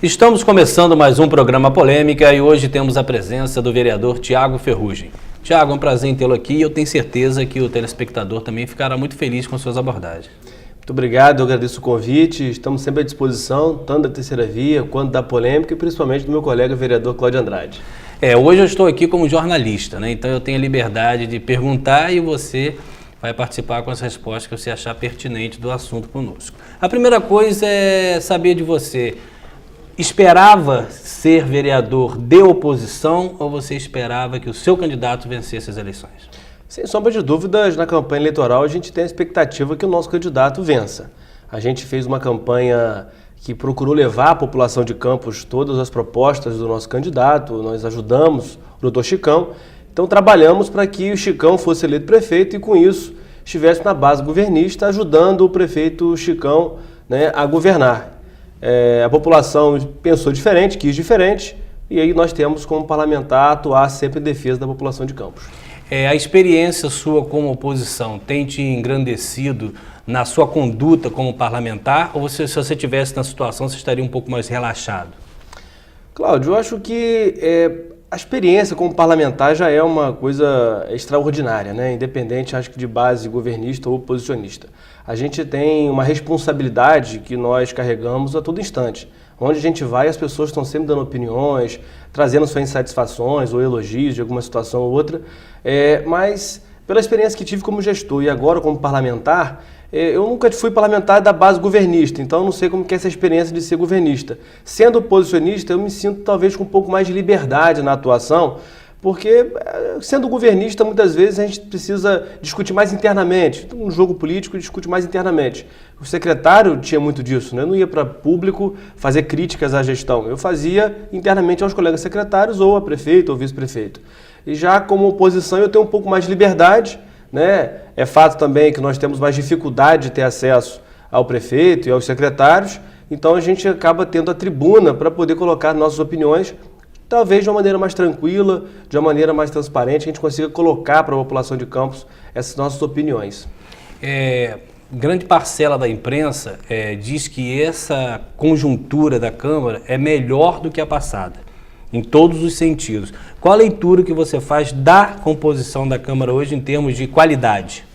Estamos começando mais um programa Polêmica e hoje temos a presença do vereador Tiago Ferrugem. Tiago, é um prazer em tê-lo aqui e eu tenho certeza que o telespectador também ficará muito feliz com suas abordagens. Muito obrigado, eu agradeço o convite, estamos sempre à disposição, tanto da Terceira Via quanto da Polêmica e principalmente do meu colega vereador Cláudio Andrade. Hoje eu estou aqui como jornalista, né? Então eu tenho a liberdade de perguntar e você vai participar com as respostas que você achar pertinente do assunto conosco. A primeira coisa é saber de você, esperava ser vereador de oposição ou você esperava que o seu candidato vencesse as eleições? Sem sombra de dúvidas, na campanha eleitoral a gente tem a expectativa que o nosso candidato vença. A gente fez uma campanha que procurou levar à população de Campos todas as propostas do nosso candidato, nós ajudamos o doutor Chicão, então trabalhamos para que o Chicão fosse eleito prefeito e com isso estivesse na base governista ajudando o prefeito Chicão, né, a governar. A população pensou diferente, quis diferente e aí nós temos como parlamentar atuar sempre em defesa da população de Campos. A experiência sua como oposição tem te engrandecido na sua conduta como parlamentar ou se você estivesse na situação você estaria um pouco mais relaxado? Cláudio, eu acho que a experiência como parlamentar já é uma coisa extraordinária, né? Independente, acho que de base governista ou oposicionista. A gente tem uma responsabilidade que nós carregamos a todo instante. Onde a gente vai, as pessoas estão sempre dando opiniões, trazendo suas insatisfações ou elogios de alguma situação ou outra, mas pela experiência que tive como gestor e agora como parlamentar, eu nunca fui parlamentar da base governista, então eu não sei como que é essa experiência de ser governista. Sendo oposicionista, eu me sinto talvez com um pouco mais de liberdade na atuação, porque sendo governista, muitas vezes a gente precisa discutir mais internamente. Um jogo político discute mais internamente. O secretário tinha muito disso, né? Eu não ia para público fazer críticas à gestão. Eu fazia internamente aos colegas secretários ou a prefeito ou vice-prefeito. E já como oposição eu tenho um pouco mais de liberdade, né? É fato também que nós temos mais dificuldade de ter acesso ao prefeito e aos secretários, então a gente acaba tendo a tribuna para poder colocar nossas opiniões, talvez de uma maneira mais tranquila, de uma maneira mais transparente, a gente consiga colocar para a população de Campos essas nossas opiniões. Grande parcela da imprensa diz que essa conjuntura da Câmara é melhor do que a passada, em todos os sentidos. Qual a leitura que você faz da composição da Câmara hoje em termos de qualidade?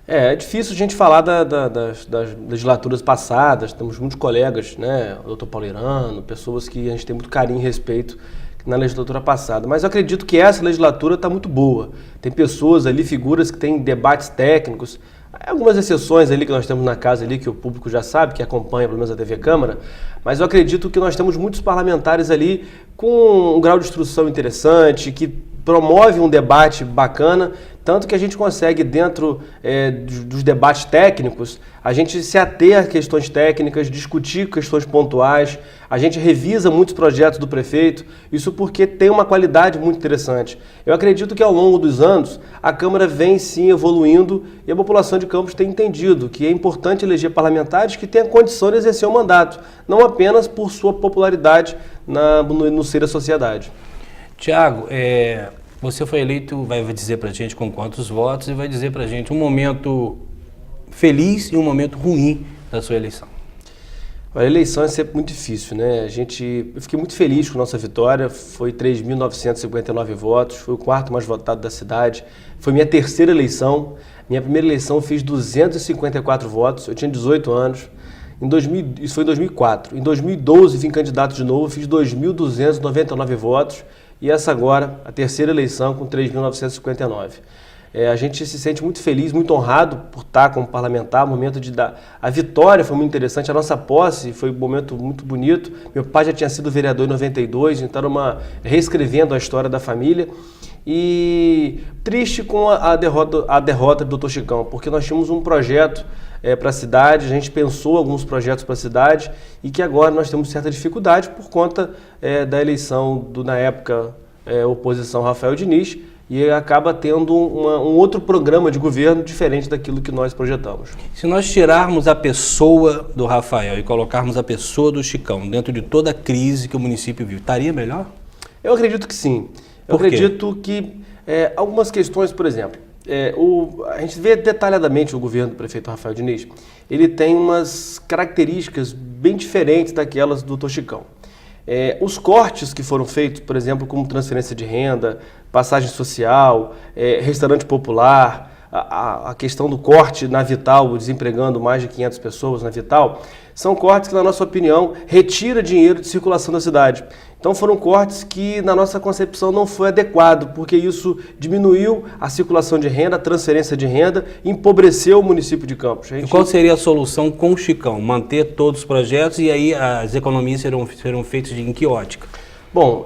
É difícil a gente falar das legislaturas passadas, temos muitos colegas, né, o doutor Paulo Irano, pessoas que a gente tem muito carinho e respeito na legislatura passada, mas eu acredito que essa legislatura está muito boa. Tem pessoas ali, figuras que têm debates técnicos, algumas exceções ali que nós temos na casa ali, que o público já sabe, que acompanha pelo menos a TV Câmara, mas eu acredito que nós temos muitos parlamentares ali com um grau de instrução interessante, que promove um debate bacana, tanto que a gente consegue dentro dos debates técnicos, a gente se ater a questões técnicas, discutir questões pontuais, a gente revisa muitos projetos do prefeito, isso porque tem uma qualidade muito interessante. Eu acredito que ao longo dos anos a Câmara vem sim evoluindo e a população de Campos tem entendido que é importante eleger parlamentares que tenham condição de exercer o mandato, não apenas por sua popularidade no seio da sociedade. Tiago, você foi eleito, vai dizer pra gente com quantos votos e vai dizer pra gente um momento feliz e um momento ruim da sua eleição. A eleição é sempre muito difícil, né? Eu fiquei muito feliz com a nossa vitória, foi 3.959 votos, foi o quarto mais votado da cidade, foi minha terceira eleição, minha primeira eleição eu fiz 254 votos, eu tinha 18 anos, isso foi em 2004, em 2012 vim candidato de novo, fiz 2.299 votos e essa agora, a terceira eleição com 3.959. A gente se sente muito feliz, muito honrado por estar como parlamentar, o momento de dar... A vitória foi muito interessante, a nossa posse foi um momento muito bonito. Meu pai já tinha sido vereador em 92, então era reescrevendo a história da família. E triste com a derrota do Dr. Chicão, porque nós tínhamos um projeto para a cidade, a gente pensou alguns projetos para a cidade e que agora nós temos certa dificuldade por conta da eleição na época, oposição Rafael Diniz, e acaba tendo um outro programa de governo diferente daquilo que nós projetamos. Se nós tirarmos a pessoa do Rafael e colocarmos a pessoa do Chicão dentro de toda a crise que o município vive, estaria melhor? Eu acredito que sim. Eu acredito que algumas questões, por exemplo, a gente vê detalhadamente o governo do prefeito Rafael Diniz, ele tem umas características bem diferentes daquelas do Dr. Chicão. Os cortes que foram feitos, por exemplo, como transferência de renda, passagem social, restaurante popular, a questão do corte na Vital, desempregando mais de 500 pessoas na Vital, são cortes que, na nossa opinião, retira dinheiro de circulação da cidade. Então foram cortes que, na nossa concepção, não foi adequado, porque isso diminuiu a circulação de renda, a transferência de renda, empobreceu o município de Campos. E qual seria a solução com o Chicão? Manter todos os projetos e aí as economias serão feitas em que ótica? Bom,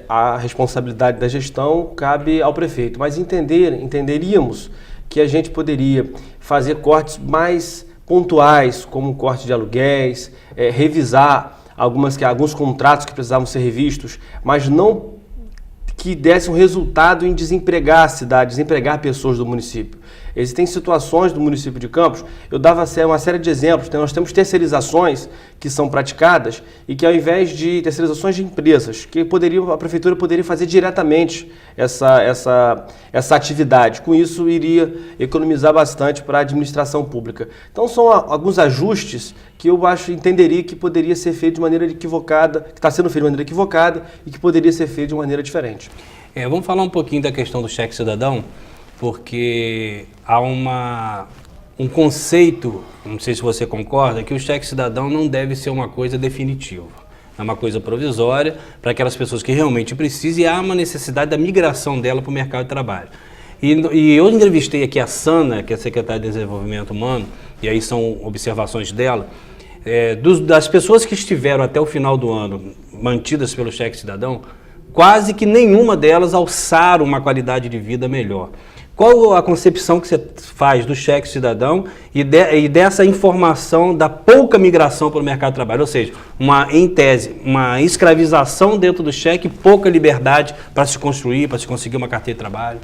a responsabilidade da gestão cabe ao prefeito, mas entenderíamos que a gente poderia fazer cortes mais pontuais, como corte de aluguéis, revisar alguns contratos que precisavam ser revistos, mas não que desse um resultado em desempregar a cidade, desempregar pessoas do município. Existem situações do município de Campos, eu dava uma série de exemplos, nós temos terceirizações que são praticadas e que, ao invés de terceirizações de empresas, que a prefeitura poderia fazer diretamente essa atividade. Com isso, iria economizar bastante para a administração pública. Então, são alguns ajustes que eu entenderia que poderia ser feito de maneira equivocada, que está sendo feito de maneira equivocada e que poderia ser feito de maneira diferente. Vamos falar um pouquinho da questão do cheque cidadão, porque há um conceito, não sei se você concorda, que o cheque cidadão não deve ser uma coisa definitiva. É uma coisa provisória para aquelas pessoas que realmente precisam, e há uma necessidade da migração dela para o mercado de trabalho. E eu entrevistei aqui a Sana, que é a secretária de Desenvolvimento Humano, e aí são observações dela, das pessoas que estiveram até o final do ano mantidas pelo cheque cidadão, quase que nenhuma delas alçaram uma qualidade de vida melhor. Qual a concepção que você faz do cheque cidadão e dessa informação da pouca migração para o mercado de trabalho? Ou seja, em tese, uma escravização dentro do cheque, pouca liberdade para se construir, para se conseguir uma carteira de trabalho?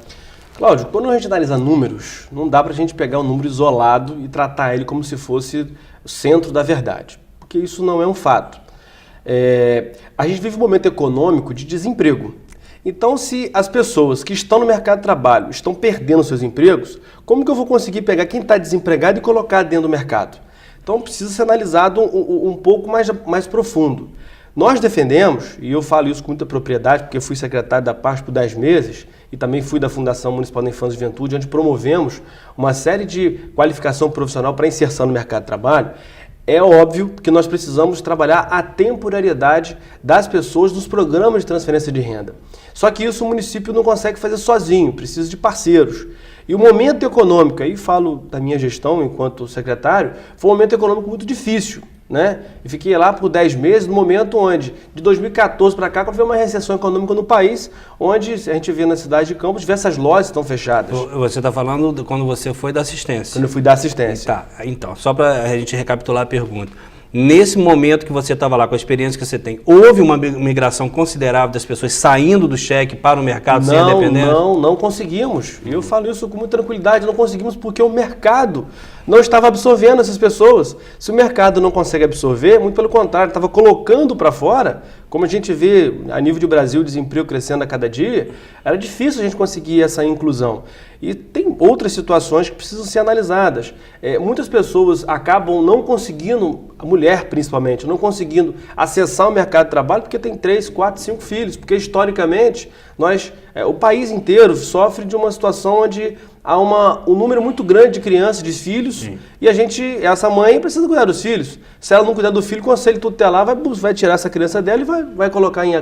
Cláudio, quando a gente analisa números, não dá para a gente pegar um número isolado e tratar ele como se fosse o centro da verdade, porque isso não é um fato. A gente vive um momento econômico de desemprego. Então, se as pessoas que estão no mercado de trabalho estão perdendo seus empregos, como que eu vou conseguir pegar quem está desempregado e colocar dentro do mercado? Então, precisa ser analisado um pouco mais profundo. Nós defendemos, e eu falo isso com muita propriedade, porque fui secretário da PAS por 10 meses e também fui da Fundação Municipal da Infância e Juventude, onde promovemos uma série de qualificação profissional para inserção no mercado de trabalho. É óbvio que nós precisamos trabalhar a temporariedade das pessoas nos programas de transferência de renda. Só que isso o município não consegue fazer sozinho, precisa de parceiros. E o momento econômico, aí falo da minha gestão enquanto secretário, foi um momento econômico muito difícil, né? E fiquei lá por 10 meses, no momento onde, de 2014 para cá, houve uma recessão econômica no país, onde a gente vê na cidade de Campos diversas lojas estão fechadas. Você está falando quando você foi da assistência? Quando eu fui da assistência. Tá, então, só para a gente recapitular a pergunta. Nesse momento que você estava lá, com a experiência que você tem, houve uma migração considerável das pessoas saindo do cheque para o mercado sem a dependência? Não conseguimos. E eu falo isso com muita tranquilidade, não conseguimos porque o mercado não estava absorvendo essas pessoas. Se o mercado não consegue absorver, muito pelo contrário, estava colocando para fora, como a gente vê a nível de Brasil, o desemprego crescendo a cada dia, era difícil a gente conseguir essa inclusão. E tem outras situações que precisam ser analisadas. Muitas pessoas acabam não conseguindo, a mulher principalmente, não conseguindo acessar o mercado de trabalho porque tem 3, 4, 5 filhos, porque historicamente o país inteiro sofre de uma situação onde há um número muito grande de crianças, de filhos, sim, e essa mãe precisa cuidar dos filhos. Se ela não cuidar do filho, o conselho tutelar vai tirar essa criança dela e vai colocar em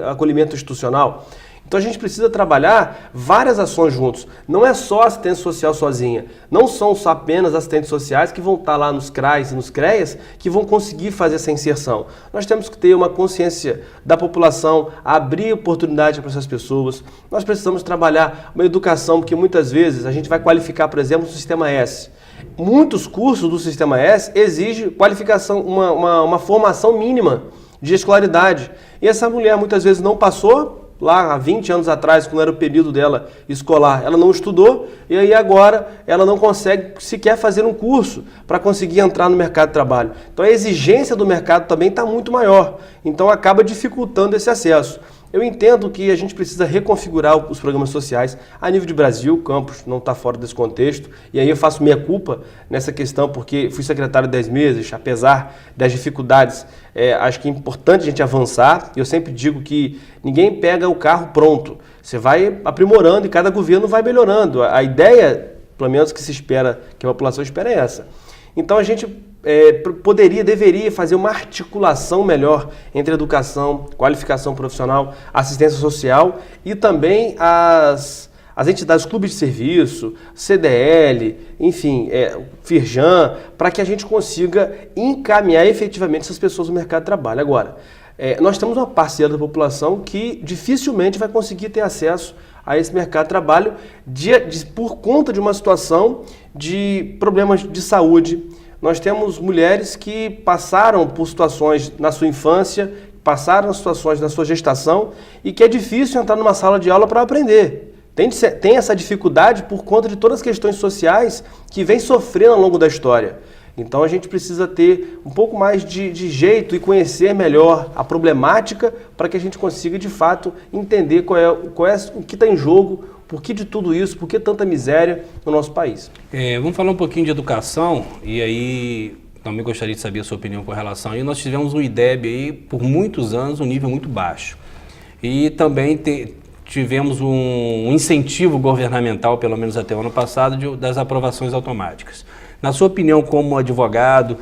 acolhimento institucional. Então a gente precisa trabalhar várias ações juntos. Não é só assistência social sozinha. Não são só apenas assistentes sociais que vão estar lá nos CRAs e nos CREAs que vão conseguir fazer essa inserção. Nós temos que ter uma consciência da população, abrir oportunidade para essas pessoas. Nós precisamos trabalhar uma educação, porque muitas vezes a gente vai qualificar, por exemplo, o Sistema S. Muitos cursos do Sistema S exigem qualificação, uma formação mínima de escolaridade. E essa mulher muitas vezes não passou. Lá há 20 anos atrás, quando era o período dela escolar, ela não estudou e aí agora ela não consegue sequer fazer um curso para conseguir entrar no mercado de trabalho. Então a exigência do mercado também está muito maior, então acaba dificultando esse acesso. Eu entendo que a gente precisa reconfigurar os programas sociais a nível de Brasil. Campos não está fora desse contexto, e aí eu faço minha culpa nessa questão, porque fui secretário 10 meses, apesar das dificuldades, acho que é importante a gente avançar. Eu sempre digo que ninguém pega o carro pronto, você vai aprimorando e cada governo vai melhorando. A ideia, pelo menos que se espera, que a população espera, é essa. Então a gente deveria fazer uma articulação melhor entre educação, qualificação profissional, assistência social e também as entidades, clubes de serviço, CDL, enfim, Firjan, para que a gente consiga encaminhar efetivamente essas pessoas no mercado de trabalho. Agora, nós temos uma parcela da população que dificilmente vai conseguir ter acesso a esse mercado de trabalho por conta de uma situação de problemas de saúde. Nós temos mulheres que passaram por situações na sua infância, passaram situações na sua gestação e que é difícil entrar numa sala de aula para aprender. Tem essa dificuldade por conta de todas as questões sociais que vem sofrendo ao longo da história. Então a gente precisa ter um pouco mais de jeito e conhecer melhor a problemática para que a gente consiga de fato entender o que está em jogo, por que de tudo isso, por que tanta miséria no nosso país. Vamos falar um pouquinho de educação, e aí também gostaria de saber a sua opinião com relação a isso. Nós tivemos um IDEB aí por muitos anos, um nível muito baixo. E também tivemos um incentivo governamental, pelo menos até o ano passado, das aprovações automáticas. Na sua opinião, como advogado,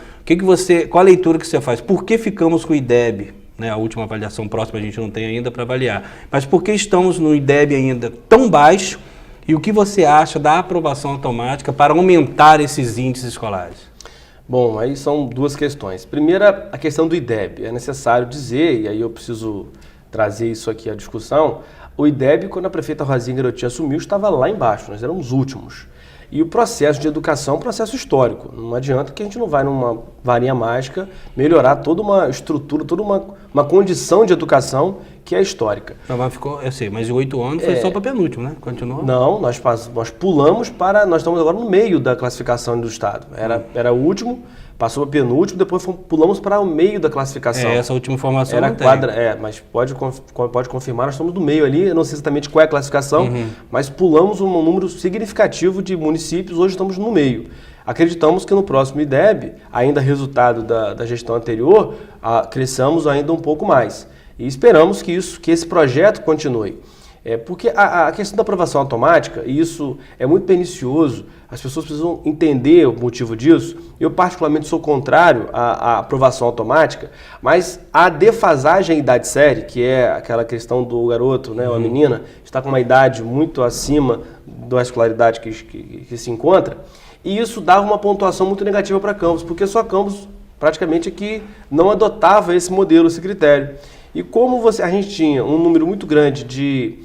qual a leitura que você faz? Por que ficamos com o IDEB? A última avaliação próxima a gente não tem ainda para avaliar. Mas por que estamos no IDEB ainda tão baixo? E o que você acha da aprovação automática para aumentar esses índices escolares? Bom, aí são duas questões. Primeira, a questão do IDEB. É necessário dizer, e aí eu preciso trazer isso aqui à discussão, o IDEB, quando a prefeita Rosinha Garotinho assumiu, estava lá embaixo, nós éramos os últimos. E o processo de educação é um processo histórico. Não adianta que a gente não vai numa varinha mágica melhorar toda uma estrutura, toda uma condição de educação que é histórica. Não, mas eu sei, mas 8 anos foi só para penúltimo, né? Continuou? Não, nós pulamos nós estamos agora no meio da classificação do Estado. Era o último, passou para penúltimo, depois pulamos para o meio da classificação. Essa última informação era não quadra, mas pode confirmar, nós estamos no meio ali, eu não sei exatamente qual é a classificação, mas pulamos um número significativo de municípios, hoje estamos no meio. Acreditamos que no próximo IDEB, ainda resultado da gestão anterior, cresçamos ainda um pouco mais. E esperamos que esse projeto continue. Porque a questão da aprovação automática, e isso é muito pernicioso, as pessoas precisam entender o motivo disso. Eu particularmente sou contrário à aprovação automática, mas a defasagem em idade série, que é aquela questão do garoto, ou a menina, está com uma idade muito acima da escolaridade que se encontra, e isso dava uma pontuação muito negativa para Campos, porque só Campos praticamente que não adotava esse modelo, esse critério. E como a gente tinha um número muito grande de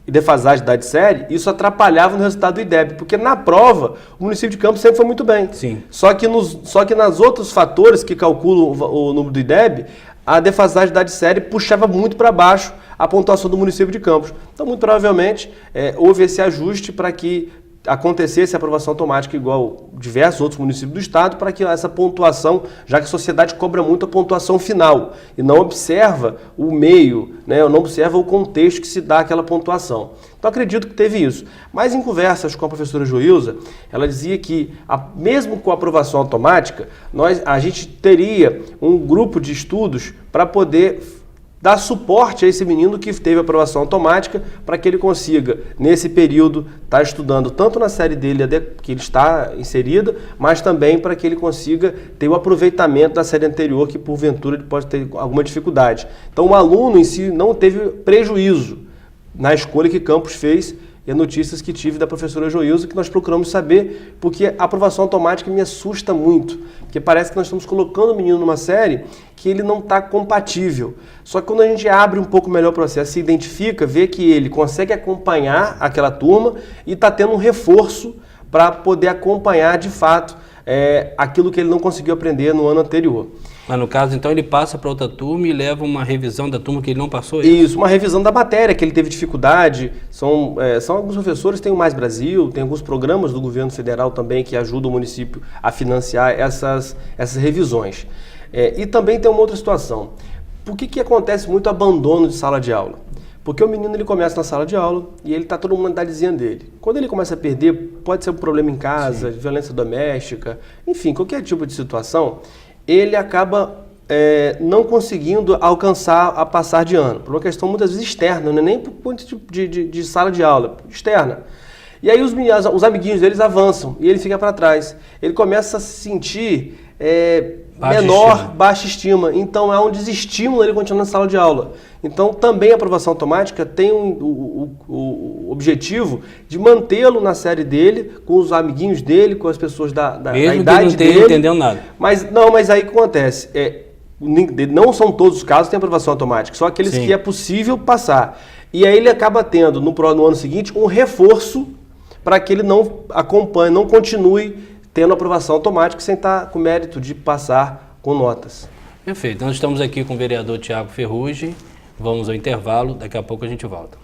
defasagem de idade série, isso atrapalhava no resultado do IDEB, porque na prova o município de Campos sempre foi muito bem. Sim. Só que nas outros fatores que calculam o número do IDEB, a defasagem de idade série puxava muito para baixo a pontuação do município de Campos. Então, muito provavelmente, houve esse ajuste para que acontecesse a aprovação automática igual diversos outros municípios do estado, para que essa pontuação, já que a sociedade cobra muito a pontuação final e não observa o meio, não observa o contexto que se dá aquela pontuação. Então acredito que teve isso. Mas em conversas com a professora Joilza, ela dizia que mesmo com a aprovação automática, a gente teria um grupo de estudos para poder dar suporte a esse menino que teve aprovação automática, para que ele consiga, nesse período, estar estudando tanto na série dele que ele está inserida, mas também para que ele consiga ter o aproveitamento da série anterior, que porventura ele pode ter alguma dificuldade. Então o aluno em si não teve prejuízo na escolha que Campos fez, e notícias que tive da professora Joilza, que nós procuramos saber, porque a aprovação automática me assusta muito, porque parece que nós estamos colocando o menino numa série que ele não está compatível. Só que quando a gente abre um pouco melhor o processo, se identifica, vê que ele consegue acompanhar aquela turma e está tendo um reforço para poder acompanhar de fato aquilo que ele não conseguiu aprender no ano anterior. Mas no caso, então, ele passa para outra turma e leva uma revisão da turma que ele não passou? Isso, uma revisão da matéria que ele teve dificuldade. São alguns professores, tem o Mais Brasil, tem alguns programas do governo federal também que ajudam o município a financiar essas revisões. E também tem uma outra situação. Por que acontece muito abandono de sala de aula? Porque o menino ele começa na sala de aula e ele está todo mundo na idadezinha dele. Quando ele começa a perder, pode ser um problema em casa, violência doméstica, enfim, qualquer tipo de situação, ele acaba não conseguindo alcançar a passar de ano, por uma questão muitas vezes externa, não é nem por conta de sala de aula, externa. E aí os amiguinhos deles avançam e ele fica para trás. Ele começa a se sentir baixa estima. Então há um desestímulo ele continuar na sala de aula. Então também a aprovação automática tem o objetivo de mantê-lo na série dele, com os amiguinhos dele, com as pessoas da idade dele. Mesmo entendendo nada. Mas aí o que acontece? Não são todos os casos que tem aprovação automática, só aqueles que é possível passar. E aí ele acaba tendo no ano seguinte um reforço para que ele não acompanhe, não continue tendo aprovação automática sem estar com mérito de passar com notas. Perfeito. Nós estamos aqui com o vereador Tiago Ferrugem. Vamos ao intervalo, daqui a pouco a gente volta.